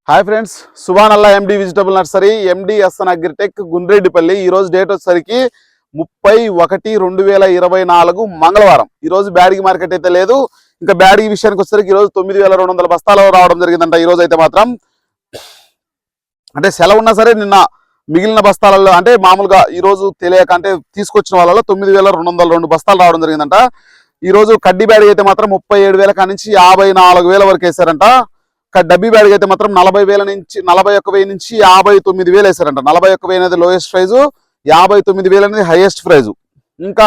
Hi friends, సుభానల్లా MD vegetable nursery, MD SN Agritech, Gundreddipalli. ఈ రోజు డేట్ వచ్చేసరికి 30/1/2024 మంగళవారం. ఈ రోజు బ్యాడిగి మార్కెట్ అయితే లేదు. ఇంకా బ్యాడిగి విషయానికి వచ్చేసరికి ఈ రోజు 9200 బస్తాలు రావడం జరిగిందంట. ఈ రోజు అయితే మాత్రం అంటే సెలవు ఉన్నా సరే నిన్న మిగిలిన బస్తాలలో అంటే మామూలుగా ఈ రోజు తెలియక అంటే తీసుకొచ్చిన వాళ్ళలో 9202 బస్తాలు రావడం జరిగిందంట. ఈ రోజు కడ్డీ బ్యాడిగి అయితే మాత్రం 37,000 కానించి 54,000 వరకు వేసారంట. డబ్బీ బ్యాగ్ అయితే మాత్రం 41,000 నుంచి 59,000 వేసారంట. 41,000 అనేది లోయెస్ట్ ప్రైజు, 59,000 అనేది హైయెస్ట్ ప్రైజు. ఇంకా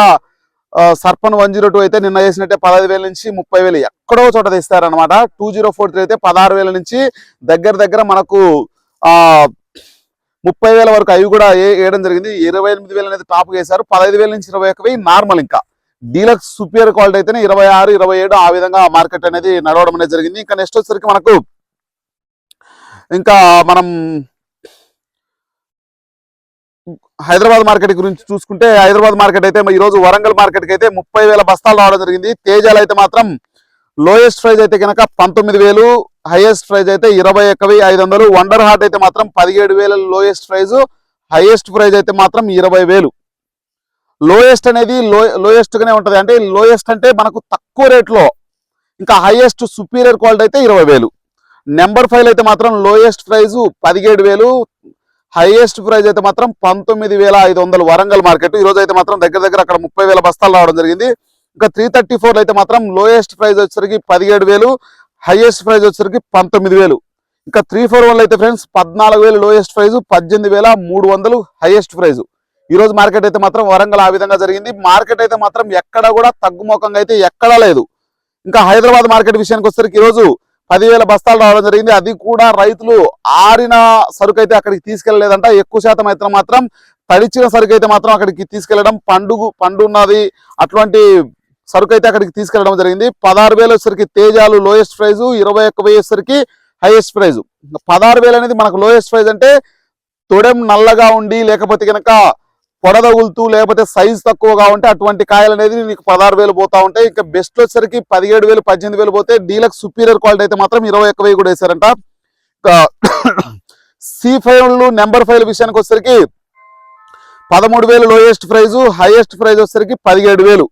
సర్పన్ 102 అయితే నిన్న వేసినట్టే 15,000 నుంచి 30,000 ఎక్కడో చోట తెస్తారనమాట. 2043 అయితే 16,000 నుంచి దగ్గర మనకు 30,000 వరకు అవి కూడా వేయడం జరిగింది. 28,000 అనేది టాప్ వేశారు. 15,000 నుంచి 21,000 నార్మల్. ఇంకా డీలక్స్ సుపీరియర్ క్వాలిటీ అయితేనే 26, 27 ఆ విధంగా మార్కెట్ అనేది నడవడం అనేది జరిగింది. ఇంకా నెక్స్ట్ వచ్చేసరికి మనకు ఇంకా మనం హైదరాబాద్ మార్కెట్ గురించి చూసుకుంటే, హైదరాబాద్ మార్కెట్ అయితే ఈరోజు వరంగల్ మార్కెట్కి అయితే 30,000 బస్తాలు రావడం జరిగింది. తేజాలు అయితే మాత్రం లోయెస్ట్ ప్రైజ్ అయితే కనుక 19,000, హైయెస్ట్ ప్రైజ్ అయితే 21,500. వండర్ హార్ట్ అయితే మాత్రం 17,000 లోయెస్ట్ ప్రైజ్, హైయెస్ట్ ప్రైజ్ అయితే మాత్రం 20,000. లోయెస్ట్ అనేది లోయెస్ట్ గానే ఉంటది. అంటే లోయెస్ట్ అంటే మనకు తక్కువ రేట్లో, ఇంకా హైయెస్ట్ సుపీరియర్ క్వాలిటీ అయితే 20,000. నెంబర్ 5 అయితే మాత్రం లోయెస్ట్ ప్రైజ్ 17,000, హైయెస్ట్ ప్రైజ్ అయితే మాత్రం 19,500 వరంగల్ మార్కెట్. ఈ రోజు అయితే మాత్రం దగ్గర అక్కడ 30,000 బస్తాలు రావడం జరిగింది. ఇంకా 334 అయితే మాత్రం లోయెస్ట్ ప్రైజ్ వచ్చేసరికి 17,000, హైయెస్ట్ ప్రైజ్ వచ్చేసరికి 19,000. ఇంకా 341 అయితే friends 14,000 lowest price, 18,300 highest price. ఈ రోజు మార్కెట్ అయితే మాత్రం వరంగల్ ఆ విధంగా జరిగింది. మార్కెట్ అయితే మాత్రం ఎక్కడ కూడా తగ్గుముఖంగా అయితే ఎక్కడా లేదు. ఇంకా హైదరాబాద్ మార్కెట్ విషయానికి వచ్చేసరికి ఈ రోజు 10,000 బస్తాలు రావడం జరిగింది. అది కూడా రైతులు ఆరిన సరుకు అయితే అక్కడికి తీసుకెళ్లలేదంట. ఎక్కువ శాతం అయితే మాత్రం తడిచిన సరుకు అయితే మాత్రం అక్కడికి తీసుకెళ్లడం, పండు ఉన్నది అటువంటి సరుకు అయితే అక్కడికి తీసుకెళ్లడం జరిగింది. 16,000 వచ్చేసరికి తేజాలు లోయెస్ట్ ప్రైజ్, 21,000 వచ్చేసరికి హైయెస్ట్ ప్రైజ్. 16,000 అనేది మనకు లోయెస్ట్ ప్రైజ్ అంటే తొడెం నల్లగా ఉండి లేకపోతే కనుక పొడదగులుతూ లేకపోతే సైజ్ తక్కువగా ఉంటే అటువంటి కాయలు అనేది నీకు 16,000 పోతా ఉంటాయి. ఇంకా బెస్ట్ వచ్చేసరికి 17,000, 18,000 పోతే డీలక్స్ సుపీరియర్ క్వాలిటీ అయితే మాత్రం 21,000 కూడా వేసారంట. ఇంకా C5 నెంబర్ 5 విషయానికి వచ్చేసరికి 13,000 లోయెస్ట్ ప్రైజ్, హైయెస్ట్ ప్రైజ్ వచ్చేసరికి 17,000.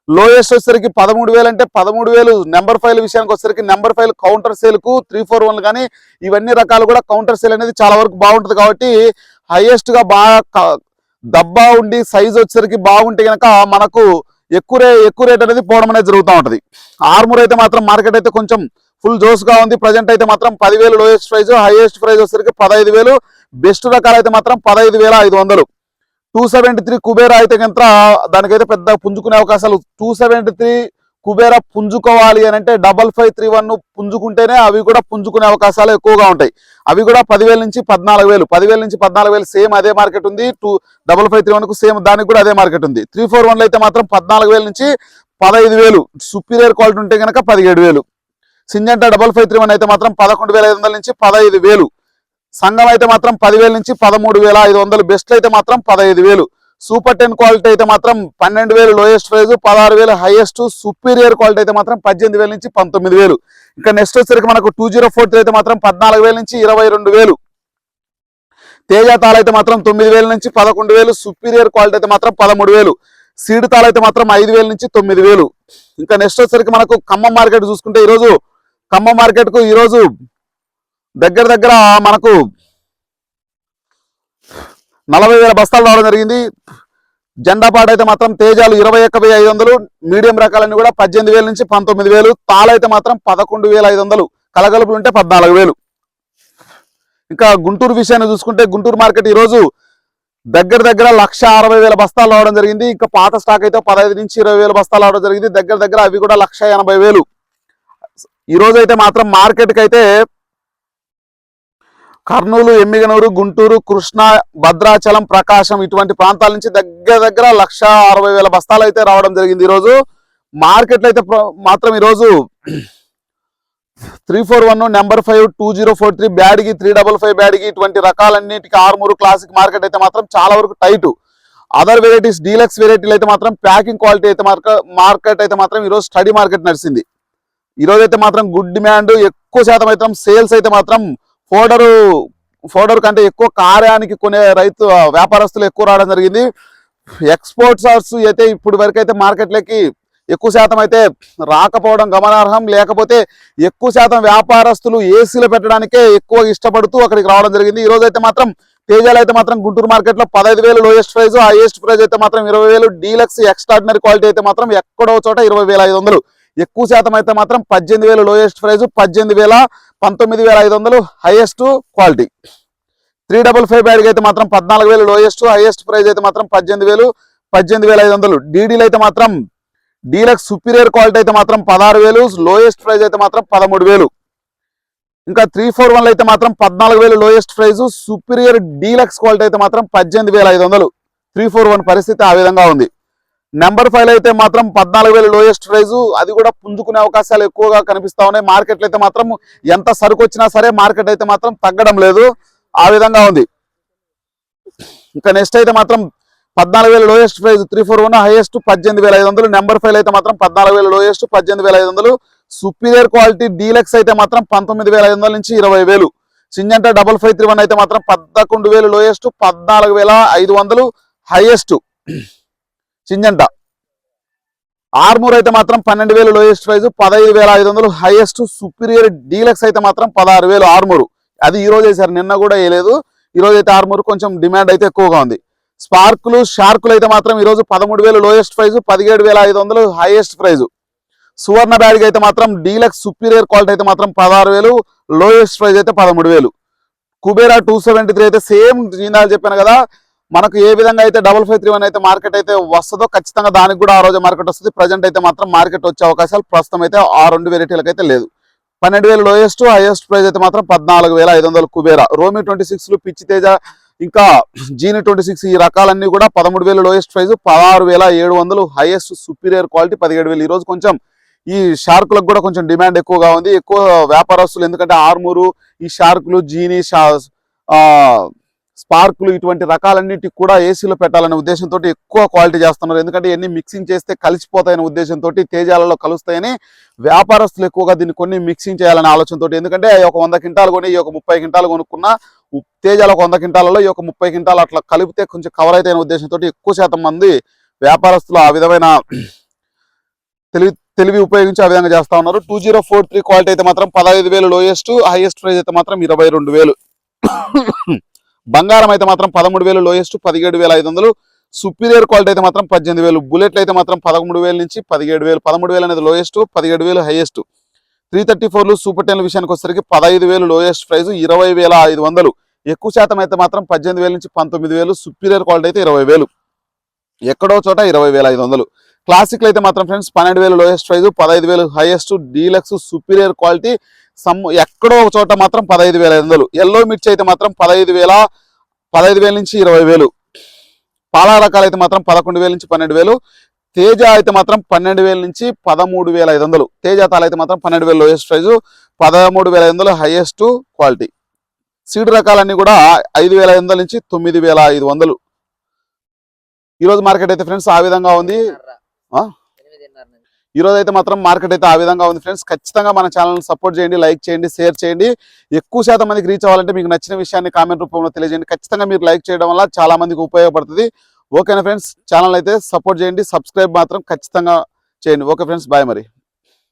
లోయెస్ట్ వచ్చేసరికి 13,000 అంటే 13,000. నెంబర్ 5 విషయానికి వచ్చేసరికి నెంబర్ 5 కౌంటర్ సేల్ కు 341 కానీ ఇవన్నీ రకాలు కూడా కౌంటర్ సేల్ అనేది చాలా వరకు బాగుంటుంది. కాబట్టి హైయెస్ట్ గా బాగా దబ్బా ఉండి సైజ్ వచ్చేసరికి బాగుంటే కనుక మనకు ఎక్కువ రేట్ అనేది పోవడం అనేది జరుగుతూ ఉంటది. ఆర్మూర్ అయితే మాత్రం మార్కెట్ అయితే కొంచెం ఫుల్ జోస్ గా ఉంది. ప్రజెంట్ అయితే మాత్రం 10,000 లోయెస్ట్ ప్రైజ్, హైయెస్ట్ ప్రైజ్ వచ్చేసరికి 15,000. బెస్ట్ రకాలు అయితే మాత్రం 15,500. 273 కుబేరా అయితే కనుక దానికైతే పెద్ద పుంజుకునే అవకాశాలు. 273 కుబేరా పుంజుకోవాలి అని అంటే 5531 పుంజుకుంటేనే అవి కూడా పుంజుకునే అవకాశాలు ఎక్కువగా ఉంటాయి. అవి కూడా 10,000 నుంచి 14,000, 10,000 నుంచి 14,000 సేమ్ అదే మార్కెట్ ఉంది. 5531 కు సేమ్ దానికి కూడా అదే మార్కెట్ ఉంది. 341 అయితే మాత్రం 14,000 నుంచి 15,000. సుపీరియర్ క్వాలిటీ ఉంటే కనుక 17,000. సింజంటా 5531 అయితే మాత్రం 11,500 నుంచి 15,000. సంఘం అయితే మాత్రం 10,000 నుంచి 13,500. బెస్ట్ అయితే మాత్రం 15,000. సూపర్ 10 క్వాలిటీ అయితే మాత్రం 12,000 lowest price, 16,000 highest. Superior quality అయితే మాత్రం 18,000 నుంచి 19,000. ఇంకా నెక్స్ట్ వచ్చేసరికి మనకు 2043 అయితే మాత్రం 14,000 నుంచి 22,000. తేజ తాళ అయితే మాత్రం 9,000 నుంచి 11,000. సుపీరియర్ క్వాలిటీ అయితే మాత్రం 13,000. సీడ్ తాళ అయితే మాత్రం 5,000 నుంచి 9,000. ఇంకా నెక్స్ట్ వచ్చేసరికి మనకు ఖమ్మం మార్కెట్ చూసుకుంటే ఈరోజు ఖమ్మం మార్కెట్ కు ఈరోజు దగ్గర మనకు 40,000 బస్తాలు రావడం జరిగింది. జెండాపాట అయితే మాత్రం తేజాలు 21,500. మీడియం రకాలన్నీ కూడా 18,000 నుంచి 19,000. తాళైతే మాత్రం 11,500. కలగలుపులు ఉంటే 14,000. ఇంకా గుంటూరు విషయాన్ని చూసుకుంటే గుంటూరు మార్కెట్ ఈరోజు దగ్గర 1,60,000 బస్తాలు రావడం జరిగింది. ఇంకా పాత స్టాక్ అయితే 15 నుంచి 20,000 బస్తాలు రావడం జరిగింది. దగ్గర అవి కూడా 1,80,000. ఈ రోజు అయితే మాత్రం మార్కెట్కి అయితే కర్నూలు, ఎమ్మిగనూరు, గుంటూరు, కృష్ణా, భద్రాచలం, ప్రకాశం ఇటువంటి ప్రాంతాల నుంచి దగ్గర 1,60,000 బస్తాలు అయితే రావడం జరిగింది. ఈరోజు మార్కెట్లో అయితే మాత్రం ఈరోజు 341 నెంబర్ 5, 2043 బ్యాడిగి, 355 బ్యాడిగి ఇటువంటి రకాలన్నిటికీ ఆర్మూరు క్లాసిక్ మార్కెట్ అయితే మాత్రం చాలా వరకు టైట్. అదర్ వెరైటీస్ డీలక్స్ వెరైటీలు అయితే మాత్రం ప్యాకింగ్ క్వాలిటీ అయితే మార్కెట్ అయితే మాత్రం ఈరోజు స్టడీ మార్కెట్ నడిచింది. ఈరోజు అయితే మాత్రం గుడ్ డిమాండ్, ఎక్కువ శాతం అయితే సేల్స్ అయితే మాత్రం ఫోడర్ కంటే ఎక్కువ కార్యానికి కొనే రైతు వ్యాపారస్తులు ఎక్కువ రావడం జరిగింది. ఎక్స్పోర్టర్స్ అయితే ఇప్పుడు వరకు అయితే మార్కెట్లోకి ఎక్కువ శాతం అయితే రాకపోవడం గమనార్హం. లేకపోతే ఎక్కువ శాతం వ్యాపారస్తులు ఏసీలో పెట్టడానికే ఎక్కువ ఇష్టపడుతూ అక్కడికి రావడం జరిగింది. ఈ రోజు అయితే మాత్రం తేజాలు అయితే మాత్రం గుంటూరు మార్కెట్లో 15,000 లోయెస్ట్ ప్రైజ్, హైయెస్ట్ ప్రైజ్ అయితే మాత్రం 20,000. డీలక్స్ ఎక్స్ట్రాడినరీ క్వాలిటీ అయితే మాత్రం ఎక్కడో చోట 20,500. ఎక్కువ శాతం అయితే మాత్రం 18,000 లోయెస్ట్ ప్రైజ్, 18,000, 19,500 హైయెస్ట్ క్వాలిటీ. 355 బ్యాడ్కి అయితే మాత్రం 14,000 లోయెస్ట్, హైయెస్ట్ ప్రైజ్ అయితే మాత్రం 18,000, 18,500. డీడీలు అయితే మాత్రం డీలక్స్ సుపీరియర్ క్వాలిటీ అయితే మాత్రం 16,000, లోయెస్ట్ ప్రైజ్ అయితే మాత్రం 13,000. ఇంకా 341 అయితే మాత్రం 14,000 lowest price, superior deluxe quality అయితే మాత్రం 18,500. 341 పరిస్థితి ఆ విధంగా ఉంది. నెంబర్ 5 అయితే మాత్రం 14,000 లోయెస్ట్ ప్రైజ్, అది కూడా పుంజుకునే అవకాశాలు ఎక్కువగా కనిపిస్తా ఉన్నాయి. మార్కెట్లో అయితే మాత్రం ఎంత సరుకు వచ్చినా సరే మార్కెట్ అయితే మాత్రం తగ్గడం లేదు, ఆ విధంగా ఉంది. ఇంకా నెక్స్ట్ అయితే మాత్రం 14,000 లోయెస్ట్ ప్రైజ్ 341, హైయెస్ట్ 18,500. నెంబర్ 5 అయితే మాత్రం 14,000 లోయెస్ట్, 18,500. సుపీరియర్ క్వాలిటీ డీలక్స్ అయితే మాత్రం 19,500 నుంచి 20,000. సింజంటా 5531 అయితే మాత్రం 11,000 లోయెస్ట్, 14,500 హైయెస్ట్ సింజంటా. ఆర్మూర్ అయితే మాత్రం 12,000 lowest price, 15,500 highest. Superior deluxe అయితే మాత్రం 16,000 ఆర్మూర్. అది ఈ రోజు వేసారు, నిన్న కూడా వేయలేదు. ఈ రోజు అయితే ఆర్మూర్ కొంచెం డిమాండ్ అయితే ఎక్కువగా ఉంది. స్పార్కులు షార్కులు అయితే మాత్రం ఈ రోజు 13,000 లోయెస్ట్ ప్రైజ్, 17,500 హైయెస్ట్ ప్రైజ్. సువర్ణ బ్యాడ్కి అయితే మాత్రం డీలక్స్ సుపీరియర్ క్వాలిటీ అయితే మాత్రం 16,000, లోయెస్ట్ ప్రైజ్ అయితే 13,000. కుబేరా 273 అయితే సేమ్ జీనాలు చెప్పాను కదా, మనకు ఏ విధంగా అయితే 5531 అయితే మార్కెట్ అయితే వస్తుందో ఖచ్చితంగా దానికి కూడా ఆ రోజు మార్కెట్ వస్తుంది. ప్రజెంట్ అయితే మాత్రం మార్కెట్ వచ్చే అవకాశాలు ప్రస్తుతం అయితే ఆ 2 వెరైటీలకు అయితే లేదు. 12,000 లోయెస్ట్, హైయెస్ట్ ప్రైజ్ అయితే మాత్రం 14,500 కుబేరా. రోమి 26లు, పిచ్చి తేజ, ఇంకా జీని 26 ఈ రకాలన్నీ కూడా 13,000 lowest price, 16,700 highest. Superior quality 17,000. ఈ రోజు కొంచెం ఈ షార్కులకు కూడా కొంచెం డిమాండ్ ఎక్కువగా ఉంది. ఎక్కువ వ్యాపారస్తులు ఎందుకంటే ఆర్మూరు, ఈ షార్కులు, జీని, స్పార్కులు ఇటువంటి రకాలన్నిటికి కూడా ఏసీలో పెట్టాలనే ఉద్దేశంతో ఎక్కువ క్వాలిటీ చేస్తున్నారు. ఎందుకంటే ఇవన్నీ మిక్సింగ్ చేస్తే కలిసిపోతాయనే ఉద్దేశంతో, తేజాలలో కలుస్తాయని వ్యాపారస్తులు ఎక్కువగా దీన్ని కొన్ని మిక్సింగ్ చేయాలనే ఆలోచనతో. ఎందుకంటే ఒక 100 క్వింటాలు కొని ఈ ఒక 30 క్వింటాలు కొనుక్కున్నా తేజాలు ఒక 100 క్వింటాలలో ఈ ఒక 30 క్వింటాలు అట్లా కలిపితే కొంచెం కవర్ అవుతాయనే ఉద్దేశంతో ఎక్కువ శాతం మంది వ్యాపారస్తులు ఆ విధమైన తెలివి ఉపయోగించి ఆ విధంగా చేస్తా ఉన్నారు. 2043 క్వాలిటీ అయితే మాత్రం 15,000 లోయెస్ట్, హైయెస్ట్ ప్రైజ్ అయితే మాత్రం 22,000. బంగారం అయితే మాత్రం 13,000 లోయెస్ట్, 17,500. సుపీరియర్ క్వాలిటీ అయితే మాత్రం 18,000. బుల్లెట్లు అయితే మాత్రం 13,000 నుంచి 17,000. 13,000 అనేది లోయెస్ట్, 17,000 హైయెస్ట్. 334లు సూపర్ 10ల విషయానికి వచ్చేసరికి 15,000 లోయెస్ట్ ప్రైజ్, 20,500. ఎక్కువ శాతం అయితే మాత్రం 18,000 నుంచి 19,000. సుపీరియర్ క్వాలిటీ అయితే 20,000, ఎక్కడో చోట 20,500. క్లాసిక్లు అయితే మాత్రం friends 12,000 lowest price, 15,000 highest. Deluxe superior quality ఎక్కడో ఒక చోట మాత్రం 15,500. ఎల్లో మిర్చి అయితే మాత్రం 15,000 నుంచి 20,000. పాలా రకాలు అయితే మాత్రం 11,000 నుంచి 12,000. తేజ అయితే మాత్రం 12,000 నుంచి 13,500. తేజ తాలు అయితే మాత్రం 12,000 lowest price, 13,500 highest quality. Seed రకాలన్నీ కూడా 5,500 నుంచి 9,500. ఈరోజు మార్కెట్ అయితే ఫ్రెండ్స్ ఆ విధంగా ఉంది. ఈ రోజు అయితే మాత్రం మార్కెట్ అయితే ఆ విధంగా ఉంది ఫ్రెండ్స్. ఖచ్చితంగా మన ఛానల్ని సపోర్ట్ చేయండి, లైక్ చేయండి, షేర్ చేయండి. ఎక్కువ శాతం మందికి రీచ్ అవ్వాలంటే మీకు నచ్చిన విషయాన్ని కామెంట్ రూపంలో తెలియజేయండి. ఖచ్చితంగా మీరు లైక్ చేయడం వల్ల చాలా మందికి ఉపయోగపడుతుంది. ఓకేనా ఫ్రెండ్స్, ఛానల్ అయితే సపోర్ట్ చేయండి, సబ్స్క్రైబ్ మాత్రం ఖచ్చితంగా చేయండి. ఓకే ఫ్రెండ్స్, బాయ్ మరి.